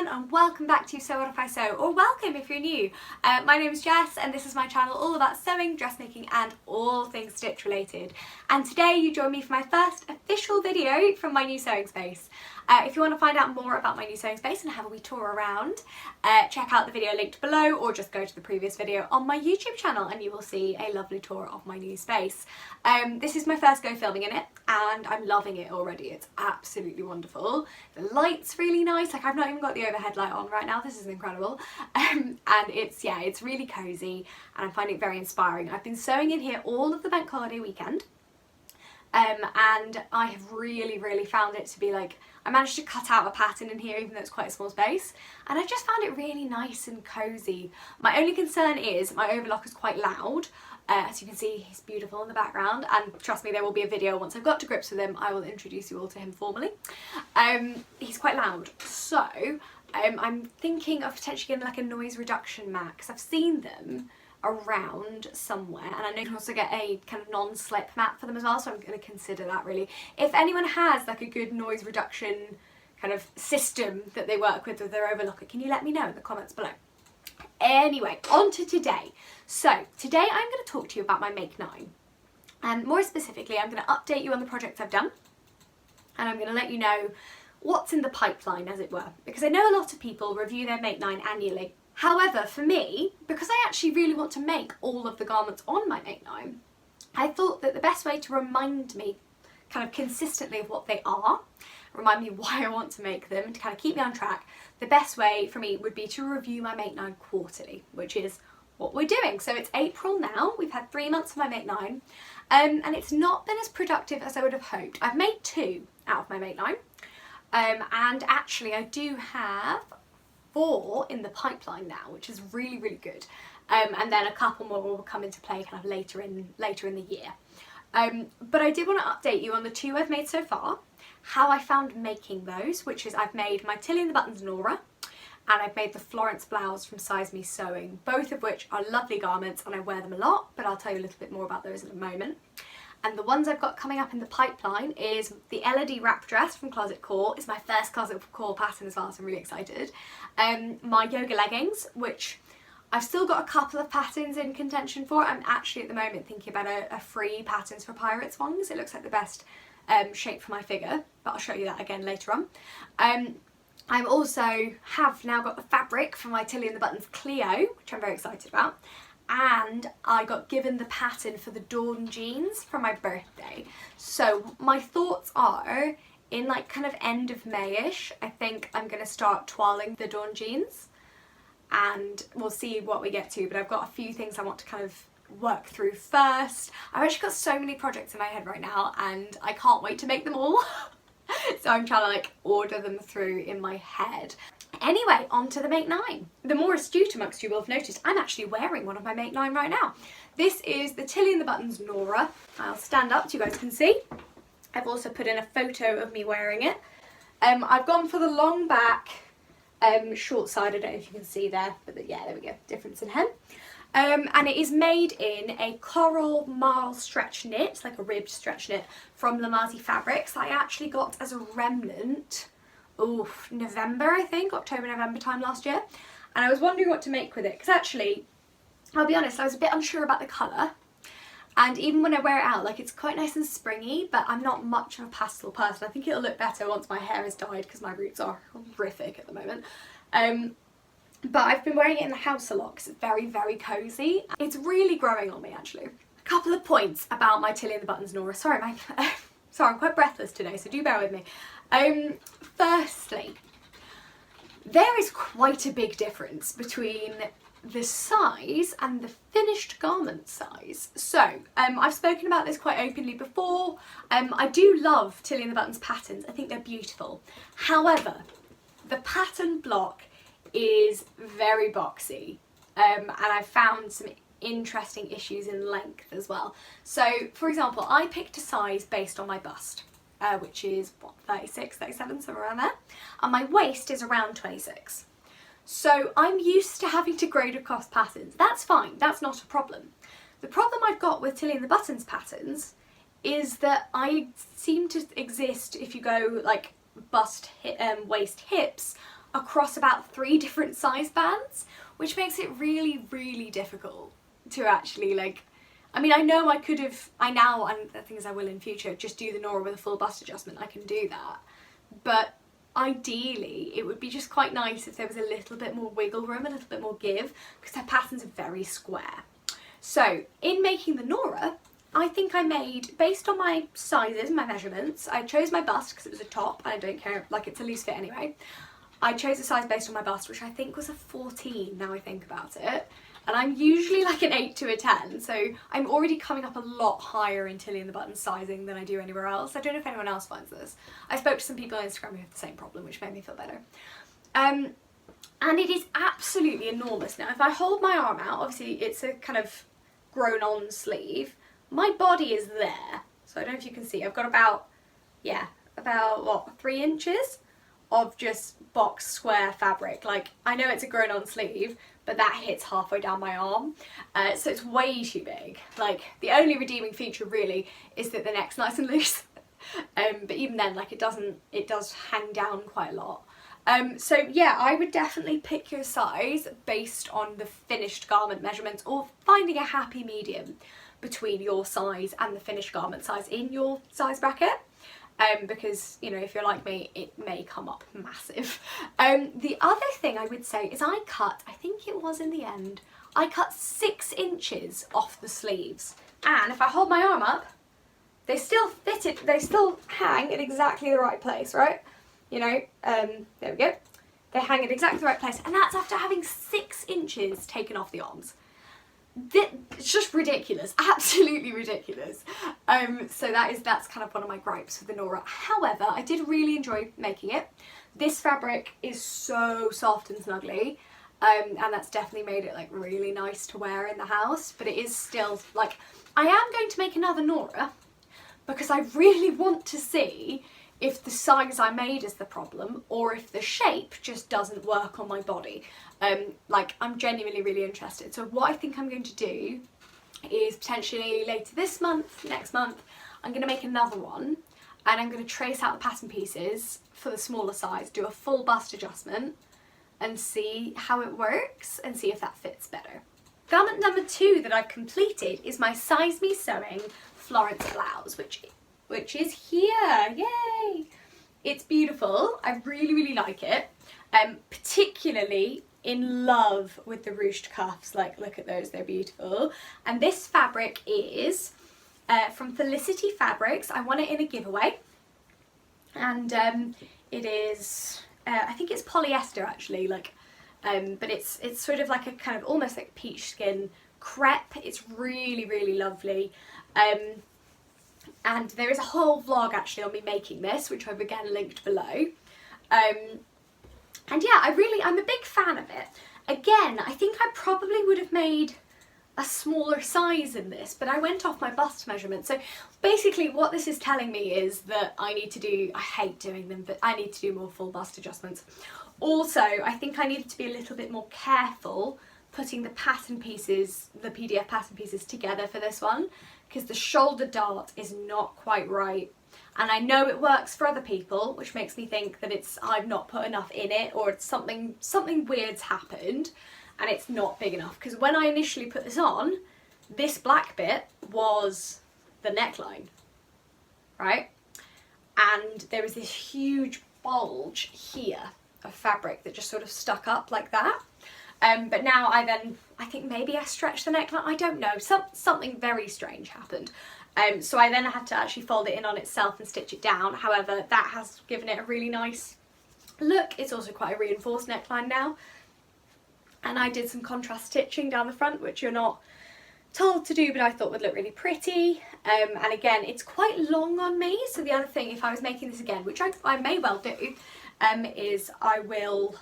everyone and welcome back to Sew What If I Sew, or welcome if you're new. My name is Jess and this is my channel all about sewing, dressmaking and all things stitch related. And today you join me for my first official video from my new sewing space. If you want to find out more about my new sewing space and have a wee tour around, check out the video linked below or just go to the previous video on my YouTube channel and you will see a lovely tour of my new space. This is my first go filming in it and I'm loving it already. It's absolutely wonderful. The light's really nice, like I've not even got the overhead light on right now, this is incredible. And it's really cosy and I'm finding it very inspiring. I've been sewing in here all of the bank holiday weekend. And I have really found it to be like, I managed to cut out a pattern in here even though it's quite a small space, and I just found it really nice and cosy. My only concern is my overlock is quite loud. As you can see, he's beautiful in the background, and trust me, there will be a video once I've got to grips with him. I will introduce you all to him formally. He's quite loud, so I'm thinking of potentially getting like a noise reduction mat, because I've seen them around somewhere, and I know you can also get a kind of non-slip mat for them as well, so I'm going to consider that really. If anyone has like a good noise reduction kind of system that they work with their overlocker, can you let me know in the comments below? Anyway, on to today. So today I'm going to talk to you about my Make 9, and more specifically I'm going to update you on the projects I've done, and I'm going to let you know what's in the pipeline, as it were, because I know a lot of people review their Make 9 annually. However, for me, because I actually really want to make all of the garments on my Make 9, I thought that the best way to remind me kind of consistently of what they are, remind me why I want to make them, and to kind of keep me on track, the best way for me would be to review my Make 9 quarterly, which is what we're doing. So it's April now, we've had 3 months of my Make 9, and it's not been as productive as I would have hoped. I've made 2 out of my Make 9, and actually I do have 4 in the pipeline now, which is really good, and then a couple more will come into play kind of later in the year. But I did want to update you on the 2 I've made so far, how I found making those, which is I've made my Tilly and the Buttons Nora, and I've made the Florence Blouse from Size Me Sewing, both of which are lovely garments and I wear them a lot, but I'll tell you a little bit more about those in a moment. And the ones I've got coming up in the pipeline is the Elodie wrap dress from Closet Core. It's my first Closet Core pattern as well, so I'm really excited. My yoga leggings, which I've still got a couple of patterns in contention for. I'm actually at the moment thinking about a free Patterns for Pirates ones. It looks like the best shape for my figure, but I'll show you that again later on. I also have now got the fabric for my Tilly and the Buttons Cleo, which I'm very excited about. And I got given the pattern for the Dawn jeans for my birthday. So my thoughts are, in like kind of end of May-ish, I think I'm going to start toiling the Dawn jeans, and we'll see what we get to, but I've got a few things I want to kind of work through first. I've actually got so many projects in my head right now and I can't wait to make them all. So I'm trying to like order them through in my head. Anyway, on to the Make 9. The more astute amongst you will have noticed I'm actually wearing one of my Make 9 right now. This is the Tilly and the Buttons Nora. I'll stand up so you guys can see. I've also put in a photo of me wearing it. I've gone for the long back, short side, I don't know if you can see there, but yeah, there we go, difference in hem. And it is made in a coral marl stretch knit, it's like a ribbed stretch knit from Lamazi Fabrics. I actually got as a remnant, November I think, October, November time last year. And I was wondering what to make with it, because actually, I'll be honest, I was a bit unsure about the colour. And even when I wear it out, like it's quite nice and springy, but I'm not much of a pastel person. I think it'll look better once my hair is dyed, because my roots are horrific at the moment. But I've been wearing it in the house a lot because it's very cosy. It's really growing on me actually. A couple of points about my Tilly and the Buttons Nora. Sorry, I'm quite breathless today, so do bear with me. Firstly, there is quite a big difference between the size and the finished garment size. So, I've spoken about this quite openly before. I do love Tilly and the Buttons patterns. I think they're beautiful. However, the pattern block is very boxy, and I've found some interesting issues in length as well. So for example, I picked a size based on my bust, which is what, 36, 37, somewhere around there, and my waist is around 26. So I'm used to having to grade across patterns. That's fine, that's not a problem. The problem I've got with Tilly and the Buttons patterns is that I seem to exist, if you go like bust, waist, hips, across about 3 different size bands, which makes it really, really difficult to actually like, I mean, I know I could have, and the thing is I will in future, just do the Nora with a full bust adjustment, I can do that, but ideally it would be just quite nice if there was a little bit more wiggle room, a little bit more give, because her patterns are very square. So in making the Nora, I think I made, based on my sizes, my measurements, I chose my bust because it was a top and I don't care, like it's a loose fit anyway. I chose a size based on my bust, which I think was a 14 now I think about it. And I'm usually like an 8 to a 10, so I'm already coming up a lot higher in Tilly and the Button sizing than I do anywhere else. I don't know if anyone else finds this. I spoke to some people on Instagram who have the same problem, which made me feel better. And it is absolutely enormous. Now, if I hold my arm out, obviously it's a kind of grown on sleeve, my body is there. So I don't know if you can see, I've got about what, 3 inches of just box square fabric. Like, I know it's a grown on sleeve, but that hits halfway down my arm, so it's way too big. Like, the only redeeming feature really is that the neck's nice and loose, but even then, like, it does hang down quite a lot. So yeah, I would definitely pick your size based on the finished garment measurements, or finding a happy medium between your size and the finished garment size in your size bracket. Because, you know, if you're like me, it may come up massive. The other thing I would say is I think it was in the end, I cut 6 inches off the sleeves. And if I hold my arm up, they still hang in exactly the right place, right? You know, there we go. They hang in exactly the right place. And that's after having 6 inches taken off the arms. It's just ridiculous, absolutely ridiculous. So that's kind of one of my gripes with the Nora. However, I did really enjoy making it. This fabric is so soft and snuggly, and that's definitely made it like really nice to wear in the house. But it is still like, I am going to make another Nora because I really want to see if the size I made is the problem or if the shape just doesn't work on my body. Like, I'm genuinely really interested. So what I think I'm going to do is potentially later this month, next month, I'm going to make another one, and I'm going to trace out the pattern pieces for the smaller size, do a full bust adjustment and see how it works and see if that fits better. Garment number 2 that I've completed is my Size Me Sewing Florence Blouse, which is here, yay! It's beautiful, I really, really like it, particularly in love with the ruched cuffs. Like, look at those, they're beautiful. And this fabric is from Felicity Fabrics. I won it in a giveaway, and it is, I think it's polyester actually, like, but it's sort of like a kind of almost like peach skin crepe. It's really, really lovely. And there is a whole vlog actually on me making this, which I've again linked below. And yeah, I'm a big fan of it. Again, I think I probably would have made a smaller size in this, but I went off my bust measurement. So basically what this is telling me is that I hate doing them, but I need to do more full bust adjustments. Also, I think I needed to be a little bit more careful putting the pattern pieces, the PDF pattern pieces together for this one, because the shoulder dart is not quite right. And I know it works for other people, which makes me think that I've not put enough in it, or it's something weird's happened and it's not big enough. Because when I initially put this on, this black bit was the neckline, right? And there was this huge bulge here of fabric that just sort of stuck up like that. But now I think maybe I stretched the neckline, I don't know, something very strange happened. So I then had to actually fold it in on itself and stitch it down. However, that has given it a really nice look. It's also quite a reinforced neckline now. And I did some contrast stitching down the front, which you're not told to do, but I thought would look really pretty. And again, it's quite long on me. So the other thing, if I was making this again, which I may well do, is I will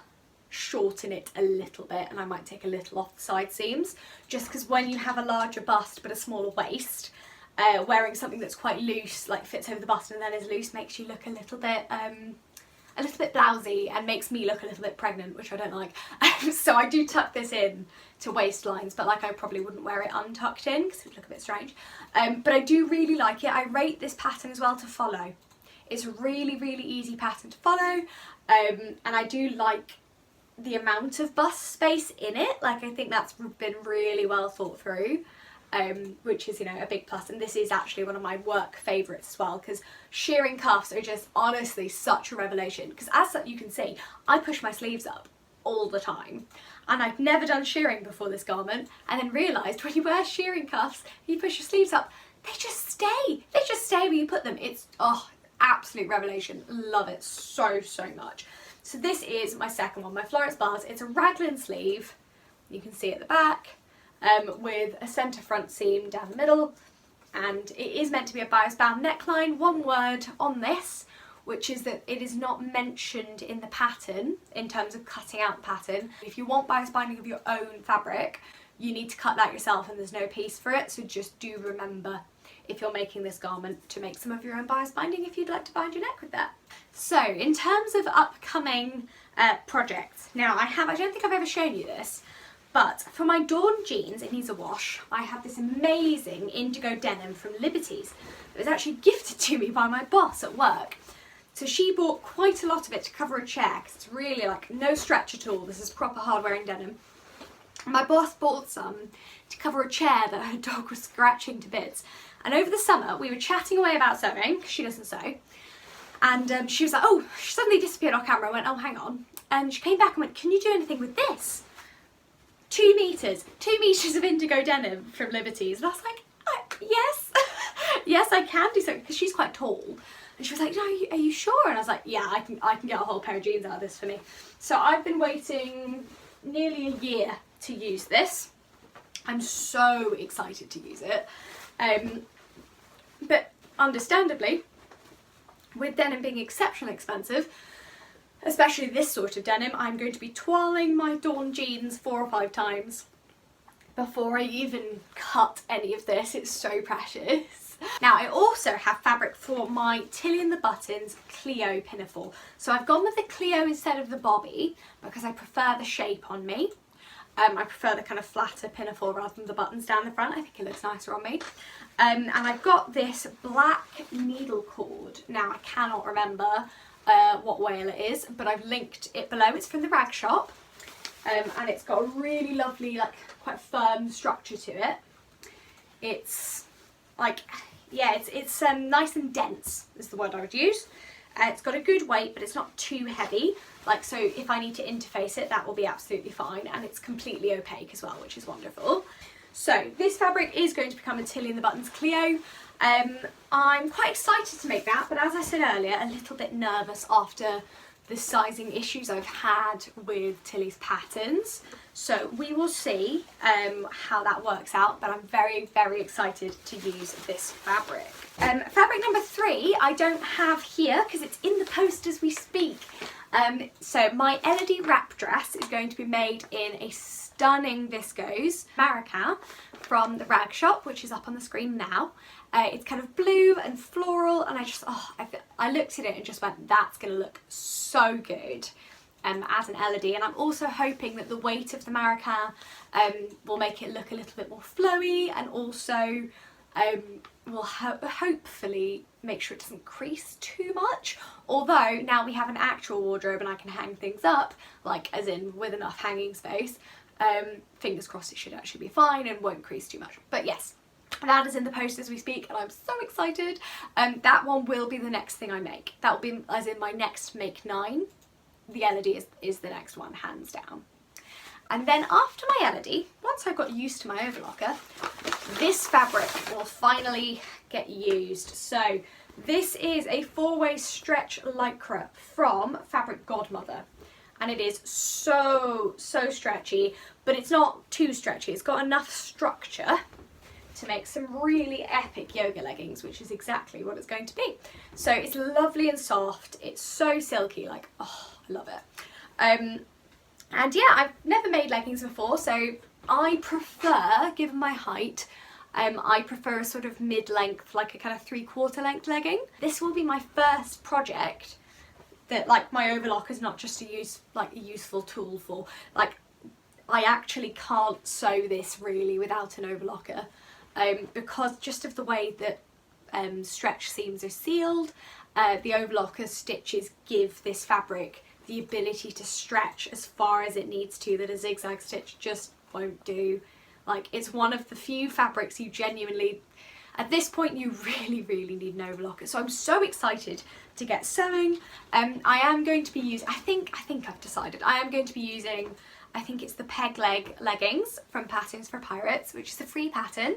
shorten it a little bit, and I might take a little off the side seams, just because when you have a larger bust but a smaller waist, wearing something that's quite loose, like fits over the bust and then is loose, makes you look a little bit blousy and makes me look a little bit pregnant, which I don't like. So I do tuck this in to waistlines, but like I probably wouldn't wear it untucked in because it would look a bit strange. But I do really like it. I rate this pattern as well to follow. It's a really, really easy pattern to follow, and I do like the amount of bust space in it. Like, I think that's been really well thought through, which is, you know, a big plus. And this is actually one of my work favourites as well, because shearing cuffs are just honestly such a revelation, because as you can see, I push my sleeves up all the time, and I've never done shearing before this garment, and then realised when you wear shearing cuffs, you push your sleeves up, they just stay where you put them. It's, oh, absolute revelation. Love it so much. So this is my second one, my Florence Blouse. It's a raglan sleeve, you can see at the back, with a centre front seam down the middle, and it is meant to be a bias band neckline. One word on this, which is that it is not mentioned in the pattern in terms of cutting out the pattern. If you want bias binding of your own fabric, you need to cut that yourself, and there's no piece for it, so just do remember, if you're making this garment, to make some of your own bias binding if you'd like to bind your neck with that. So in terms of upcoming projects, now I don't think I've ever shown you this, but for my Dawn jeans, it needs a wash. I have this amazing indigo denim from Liberties that was actually gifted to me by my boss at work. So she bought quite a lot of it to cover a chair, because it's really like no stretch at all. This is proper hard wearing denim. My boss bought some to cover a chair that her dog was scratching to bits. And over the summer, we were chatting away about sewing, because she doesn't sew. And she was like, oh, she suddenly disappeared off camera. I went, oh, hang on. And she came back and went, can you do anything with this? 2 meters of indigo denim from Liberties. And I was like, yes, yes, I can do something, because she's quite tall. And she was like, no, are you sure? And I was like, yeah, I can get a whole pair of jeans out of this for me. So I've been waiting nearly a year to use this. I'm so excited to use it. But understandably, with denim being exceptionally expensive, especially this sort of denim, I'm going to be toiling my Dawn jeans 4 or 5 times before I even cut any of this. It's so precious. Now I also have fabric for my Tilly and the Buttons Cleo pinafore. So I've gone with the Cleo instead of the Bobby because I prefer the shape on me. I prefer the kind of flatter pinafore rather than the buttons down the front. I think it looks nicer on me. And I've got this black needle cord. Now I cannot remember what wale it is, but I've linked it below. It's from the rag shop, and it's got a really lovely, like, quite firm structure to it. It's like, yeah, it's nice and dense is the word I would use. It's got a good weight, but it's not too heavy. Like, so if I need to interface it, that will be absolutely fine, and it's completely opaque as well, which is wonderful. So this fabric is going to become a Tilly and the Buttons Cleo. I'm quite excited to make that, but as I said earlier, a little bit nervous after the sizing issues I've had with Tilly's patterns. So we will see how that works out, but I'm very, very excited to use this fabric. Fabric number 3 I don't have here because it's in the post as we speak. So my Elodie wrap dress is going to be made in a stunning viscose American from the rag shop, which is up on the screen now. It's kind of blue and floral, and I looked at it and just went, that's going to look so good as an Elodie. And I'm also hoping that the weight of the American will make it look a little bit more flowy, and also will hopefully make sure it doesn't crease too much. Although now we have an actual wardrobe and I can hang things up, like as in with enough hanging space. Fingers crossed it should actually be fine and won't crease too much. But yes, that is in the post as we speak, and I'm so excited. That one will be the next thing I make. That will be as in my next make 9. The Elodie is the next one, hands down. And then after my Elodie, once I've got used to my overlocker, this fabric will finally get used. So this is a 4-way stretch lycra from Fabric Godmother. And it is so stretchy, but it's not too stretchy. It's got enough structure to make some really epic yoga leggings, which is exactly what it's going to be. So it's lovely and soft. It's so silky, like, oh, I love it. And yeah, I've never made leggings before, so I prefer, given my height, I prefer a sort of mid-length, like a kind of 3/4 length legging. This will be my first project that, like, my overlocker is not just a useful tool for. Like, I actually can't sew this really without an overlocker, because just of the way that stretch seams are sealed, the overlocker stitches give this fabric the ability to stretch as far as it needs to that a zigzag stitch just won't do. Like, it's one of the few fabrics you genuinely, at this point, you really need an overlocker. So I'm so excited to get sewing. I am going to be using, I think I've decided, I am going to be using, I think it's the peg leg leggings from Patterns for Pirates, which is a free pattern.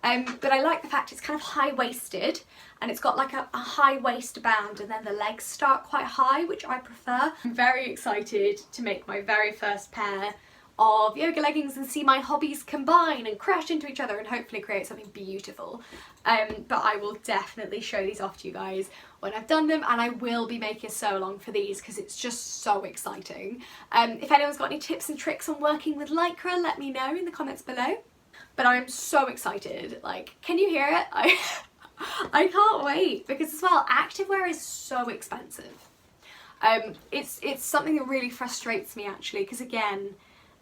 But I like the fact it's kind of high-waisted, and it's got like a high waist band, and then the legs start quite high, which I prefer. I'm very excited to make my very first pair of yoga leggings and see my hobbies combine and crash into each other and hopefully create something beautiful. But I will definitely show these off to you guys when I've done them, and I will be making a sew along for these because it's just so exciting. If anyone's got any tips and tricks on working with Lycra, let me know in the comments below. But I'm so excited, like, can you hear it? I can't wait, because as well, activewear is so expensive. It's something that really frustrates me actually, because again,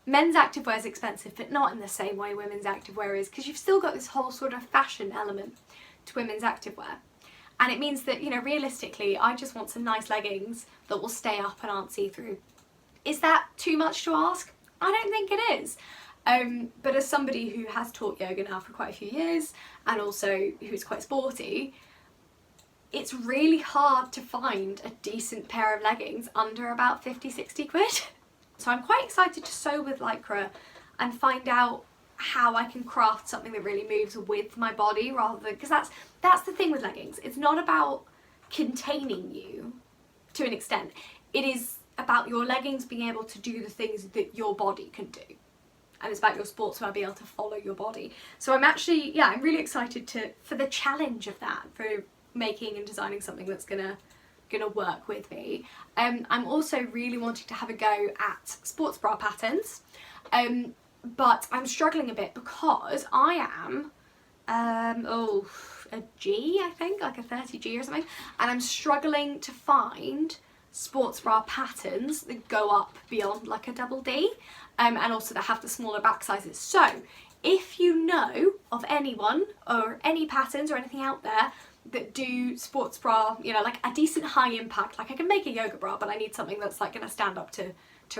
men's activewear is expensive, but not in the same way women's activewear is, because you've still got this whole sort of fashion element to women's activewear. And it means that, you know, realistically, I just want some nice leggings that will stay up and aren't see-through. Is that too much to ask? I don't think it is. But as somebody who has taught yoga now for quite a few years, and also who's quite sporty, it's really hard to find a decent pair of leggings under about 50-60 quid. So I'm quite excited to sew with Lycra and find out how I can craft something that really moves with my body, rather than, because that's the thing with leggings. It's not about containing you to an extent. It is about your leggings being able to do the things that your body can do. And it's about your sportswear being able to follow your body. So I'm actually, yeah, I'm really excited for the challenge of that, for making and designing something that's gonna work with me. I'm also really wanting to have a go at sports bra patterns, but I'm struggling a bit because I am a G, I think, like a 30G or something, and I'm struggling to find sports bra patterns that go up beyond like a double D, and also that have the smaller back sizes. So if you know of anyone or any patterns or anything out there that do sports bra, you know, like a decent high impact, like I can make a yoga bra, but I need something that's like going to stand up to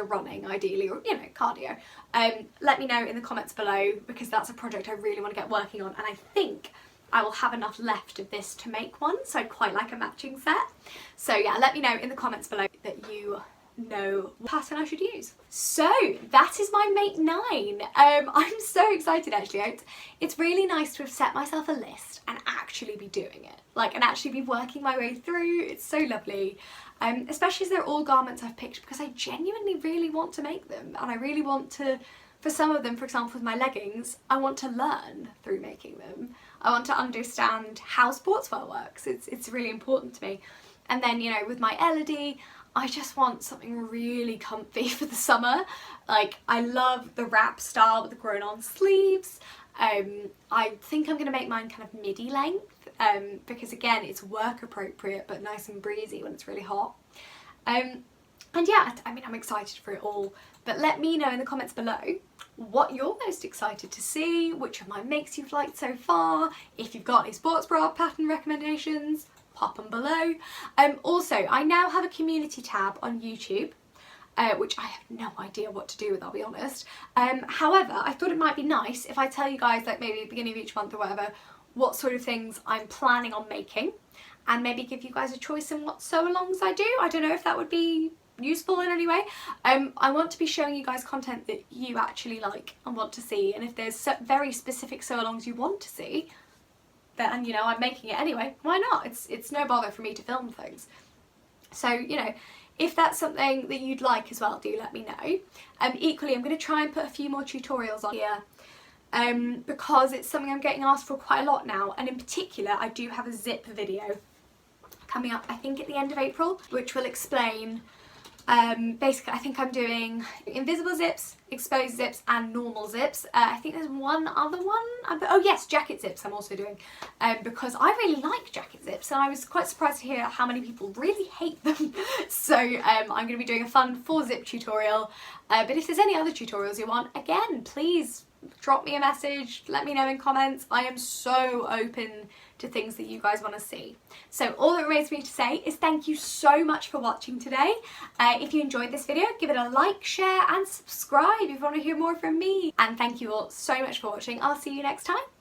running ideally, or, you know, cardio, let me know in the comments below, because that's a project I really want to get working on, and I think I will have enough left of this to make one, so I'd quite like a matching set. So yeah, let me know in the comments below that you know what pattern I should use. So that is my Make 9. I'm so excited actually. It's really nice to have set myself a list and actually be doing it, like, and actually be working my way through. It's so lovely, especially as they're all garments I've picked because I genuinely really want to make them, and I really want to, for some of them, for example with my leggings, I want to learn through making them. I want to understand how sportswear works. It's really important to me. And then, you know, with my Elodie, I just want something really comfy for the summer. Like, I love the wrap style with the grown on sleeves. I think I'm going to make mine kind of midi length, because again, it's work appropriate but nice and breezy when it's really hot. And yeah, I mean, I'm excited for it all, but let me know in the comments below what you're most excited to see, which of my makes you've liked so far, if you've got any sports bra pattern recommendations, pop them below. Also, I now have a community tab on YouTube, which I have no idea what to do with, I'll be honest. However, I thought it might be nice if I tell you guys, like maybe at the beginning of each month or whatever, what sort of things I'm planning on making, and maybe give you guys a choice in what sew-alongs I do. I don't know if that would be useful in any way. I want to be showing you guys content that you actually like and want to see, and if there's very specific sew-alongs you want to see, then, you know, I'm making it anyway. Why not? It's no bother for me to film things. So, you know, if that's something that you'd like as well, do let me know. Equally, I'm going to try and put a few more tutorials on here, because it's something I'm getting asked for quite a lot now, and in particular I do have a zip video coming up, I think at the end of April, which will explain, basically I think I'm doing invisible zips, exposed zips and normal zips. I think there's one other one, oh yes, jacket zips I'm also doing, because I really like jacket zips and I was quite surprised to hear how many people really hate them. So I'm going to be doing a fun 4-zip tutorial, but if there's any other tutorials you want, again, please drop me a message, let me know in comments. I am so open to things that you guys want to see. So all that remains for me to say is thank you so much for watching today. If you enjoyed this video, give it a like, share and subscribe if you want to hear more from me. And thank you all so much for watching. I'll see you next time.